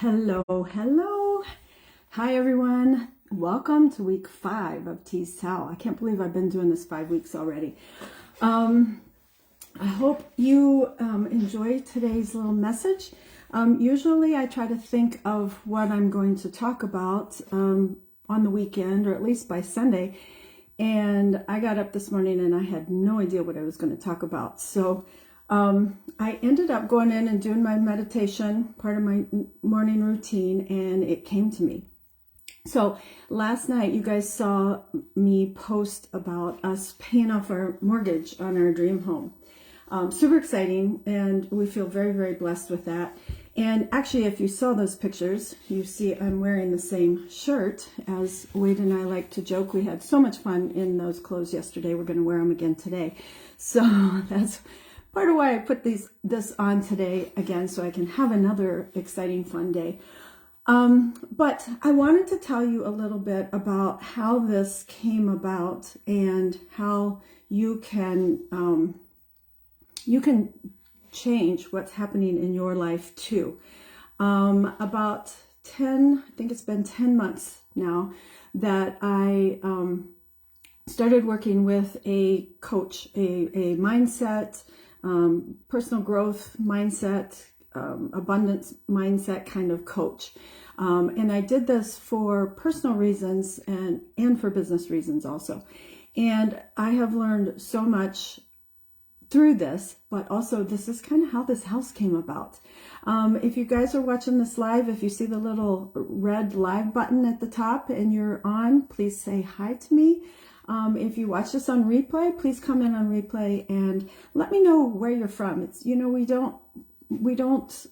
Hello, hello. Hi, everyone. Welcome to week 5 of Tease Towel. I can't believe I've been doing this 5 weeks already. I hope you enjoy today's little message. Usually I try to think of what I'm going to talk about on the weekend, or at least by Sunday. And I got up this morning and I had no idea what I was going to talk about. So I ended up going in and doing my meditation, part of my morning routine, and it came to me. So last night you guys saw me post about us paying off our mortgage on our dream home. Super exciting, and we feel very, very blessed with that. And actually, if you saw those pictures, you see I'm wearing the same shirt. As Wade and I like to joke, we had so much fun in those clothes yesterday. We're going to wear them again today. So that's part of why I put this on today again, so I can have another exciting, fun day. But I wanted to tell you a little bit about how this came about and how you can change what's happening in your life too. About 10, I think it's been 10 months now that I started working with a coach, a mindset, personal growth mindset, abundance mindset kind of coach. And I did this for personal reasons and for business reasons also. And I have learned so much through this, but also this is kind of how this house came about. If you guys are watching this live, if you see the little red live button at the top and you're on, please say hi to me. If you watch this on replay, please come in on replay and let me know where you're from. It's, you know, we don't,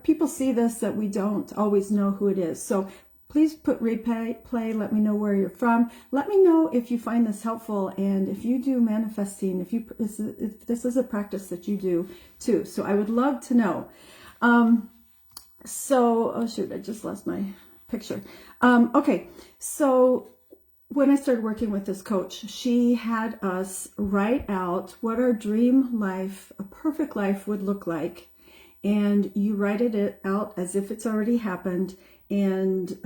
people see this that we don't always know who it is. So please put replay, let me know where you're from. Let me know if you find this helpful, and if you do manifesting, if this is a practice that you do too. So I would love to know. Oh shoot, I just lost my picture. Okay, so when I started working with this coach, she had us write out what our dream life, a perfect life, would look like. And you write it out as if it's already happened, and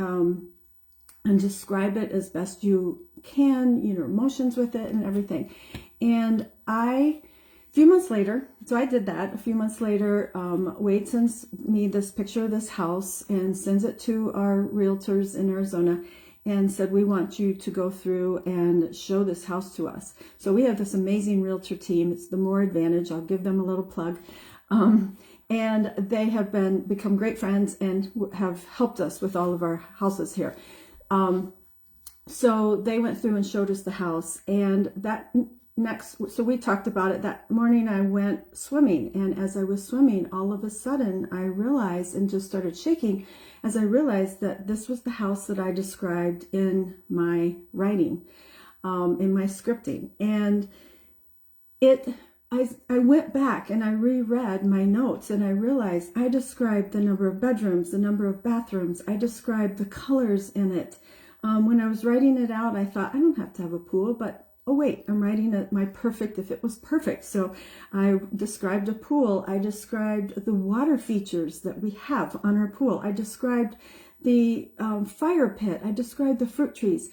describe it as best you can, you know, emotions with it and everything. And a few months later, so I did that. A few months later, Wade sends me this picture of this house and sends it to our realtors in Arizona and said, we want you to go through and show this house to us. So we have this amazing realtor team. It's the More Advantage. I'll give them a little plug. And they have become great friends and have helped us with all of our houses here. So they went through and showed us the house, and so we talked about it. That morning I went swimming, and as I was swimming, all of a sudden I realized, and just started shaking, as I realized that this was the house that I described in my writing, in my scripting. And I went back and I reread my notes, and I realized I described the number of bedrooms, the number of bathrooms. I described the colors in it. When I was writing it out, I thought, I don't have to have a pool, but oh wait, I'm writing my perfect if it was perfect. So I described a pool. I described the water features that we have on our pool. I described the fire pit. I described the fruit trees.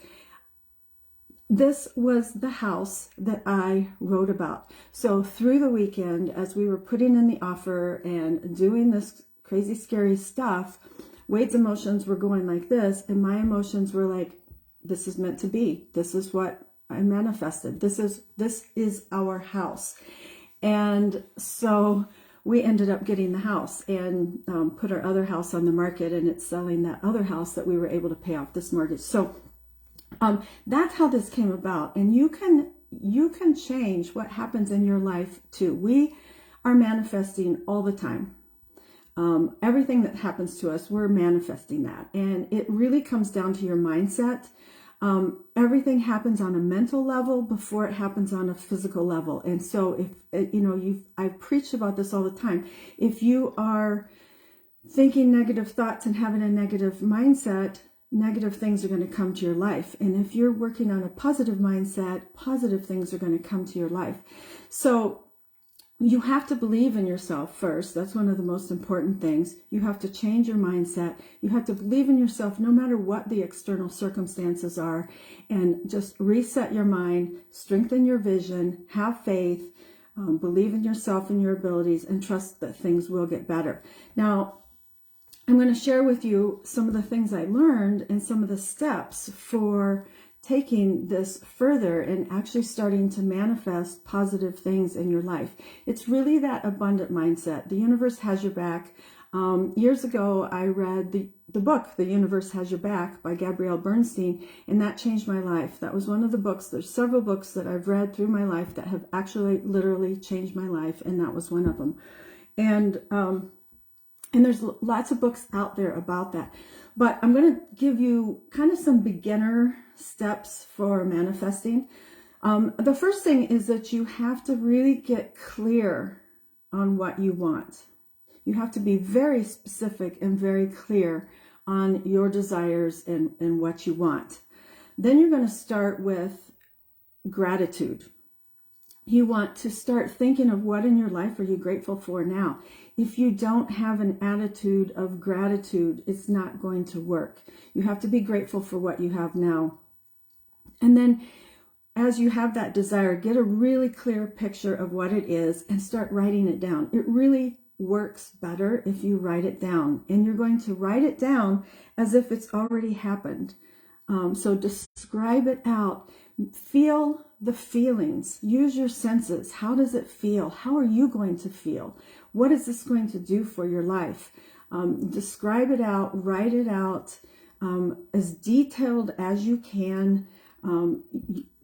This was the house that I wrote about. So through the weekend, as we were putting in the offer and doing this crazy, scary stuff, Wade's emotions were going like this, and my emotions were like, this is meant to be. This is what I manifested. This is our house. And so we ended up getting the house and put our other house on the market, and it's selling that other house that we were able to pay off this mortgage. So that's how this came about. And you can change what happens in your life too. We are manifesting all the time. Everything that happens to us, we're manifesting that. And it really comes down to your mindset. Everything happens on a mental level before it happens on a physical level. And so if, I preach about this all the time. If you are thinking negative thoughts and having a negative mindset, negative things are going to come to your life. And if you're working on a positive mindset, positive things are going to come to your life. So you have to believe in yourself first. That's one of the most important things. You have to change your mindset. You have to believe in yourself no matter what the external circumstances are, and just reset your mind, strengthen your vision, have faith, believe in yourself and your abilities, and trust that things will get better. Now, I'm going to share with you some of the things I learned and some of the steps for taking this further and actually starting to manifest positive things in your life. It's really that abundant mindset. The universe has your back. Years ago, I read the book, The Universe Has Your Back by Gabrielle Bernstein, and that changed my life. That was one of the books. There's several books that I've read through my life that have actually literally changed my life, and that was one of them. And there's lots of books out there about that. But I'm going to give you kind of some beginner steps for manifesting. The first thing is that you have to really get clear on what you want. You have to be very specific and very clear on your desires and what you want. Then you're going to start with gratitude. You want to start thinking of what in your life are you grateful for now. If you don't have an attitude of gratitude, it's not going to work. You have to be grateful for what you have now. And then as you have that desire, get a really clear picture of what it is and start writing it down. It really works better if you write it down. And you're going to write it down as if it's already happened. So describe it out. Feel the feelings. Use your senses. How does it feel? How are you going to feel? What is this going to do for your life? Describe it out. Write it out as detailed as you can.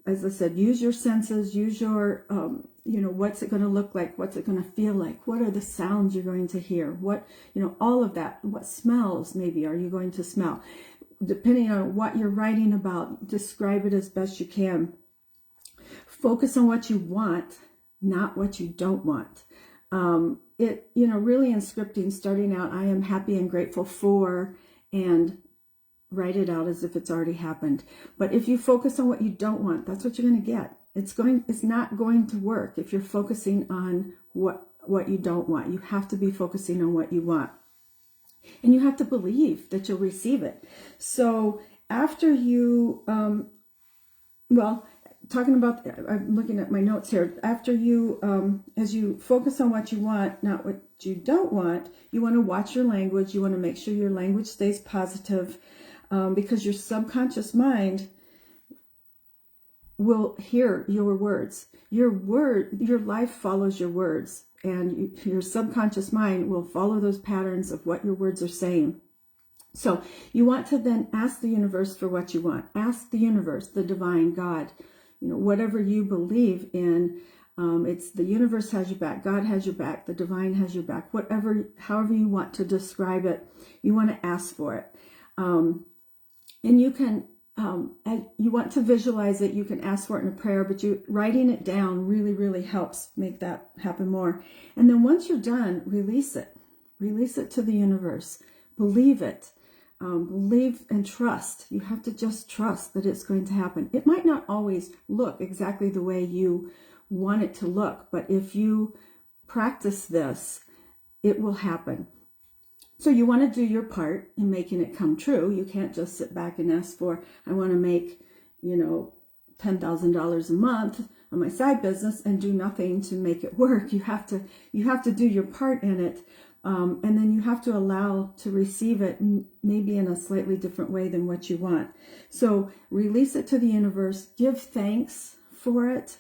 As I said, use your senses. Use your, what's it going to look like? What's it going to feel like? What are the sounds you're going to hear? What, all of that. What smells maybe are you going to smell? Depending on what you're writing about, describe it as best you can. Focus on what you want, not what you don't want. Really in scripting, starting out, I am happy and grateful for, and write it out as if it's already happened. But if you focus on what you don't want, that's what you're going to get. It's not going to work if you're focusing on what you don't want. You have to be focusing on what you want. And you have to believe that you'll receive it. So after you, talking about, I'm looking at my notes here. After you, as you focus on what you want, not what you don't want, you want to watch your language. You want to make sure your language stays positive, because your subconscious mind will hear your words. Your life follows your words. And your subconscious mind will follow those patterns of what your words are saying. So you want to then ask the universe for what you want. Ask the universe, the divine, God, whatever you believe in. It's the universe has your back. God has your back. The divine has your back. However you want to describe it, you want to ask for it. And you can, you want to visualize it. You can ask for it in a prayer, but writing it down really, really helps make that happen more. And then once you're done, release it. Release it to the universe. Believe it. Believe and trust. You have to just trust that it's going to happen. It might not always look exactly the way you want it to look, but if you practice this, it will happen. So you want to do your part in making it come true. You can't just sit back and ask for, I want to make, $10,000 a month on my side business and do nothing to make it work. You have to do your part in it. And then you have to allow to receive it maybe in a slightly different way than what you want. So release it to the universe, give thanks for it,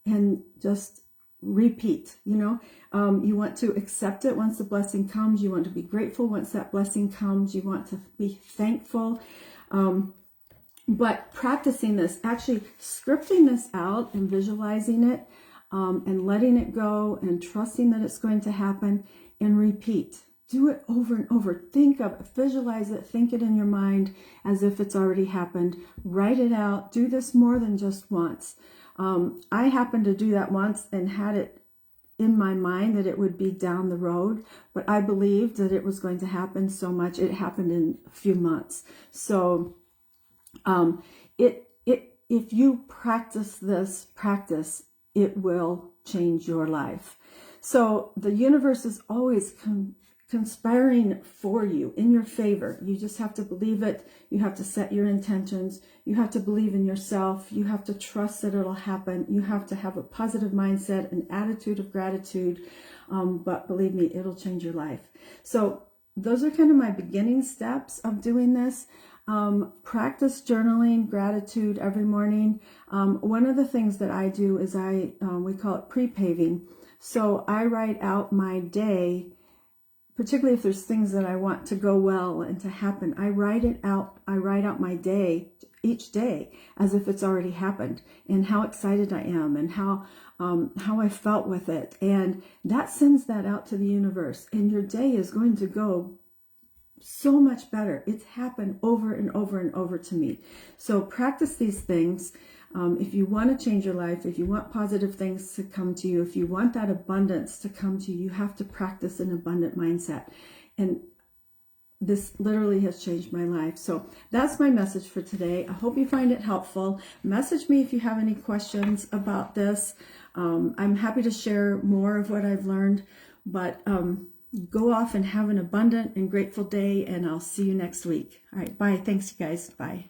and just repeat. You want to accept it once the blessing comes. You want to be grateful once that blessing comes. You want to be thankful. But practicing this, actually scripting this out and visualizing it, and letting it go and trusting that it's going to happen, and repeat. Do it over and over. Think of it, visualize it, think it in your mind as if it's already happened. Write it out. Do this more than just once. I happened to do that once and had it in my mind that it would be down the road, but I believed that it was going to happen so much. It happened in a few months. So if you practice this practice, it will change your life. So the universe is always conspiring for you, in your favor. You just have to believe it. You have to set your intentions. You have to believe in yourself. You have to trust that it'll happen. You have to have a positive mindset, an attitude of gratitude. But believe me, it'll change your life. So those are kind of my beginning steps of doing this. Practice journaling, gratitude every morning. One of the things that I do is we call it pre-paving. So I write out my day, particularly if there's things that I want to go well and to happen. I write it out. I write out my day each day as if it's already happened, and how excited I am, and how I felt with it. And that sends that out to the universe, and your day is going to go so much better. It's happened over and over and over to me. So practice these things. If you want to change your life, if you want positive things to come to you, if you want that abundance to come to you, you have to practice an abundant mindset. And this literally has changed my life. So that's my message for today. I hope you find it helpful. Message me if you have any questions about this. I'm happy to share more of what I've learned, but go off and have an abundant and grateful day, and I'll see you next week. All right, bye. Thanks, you guys. Bye.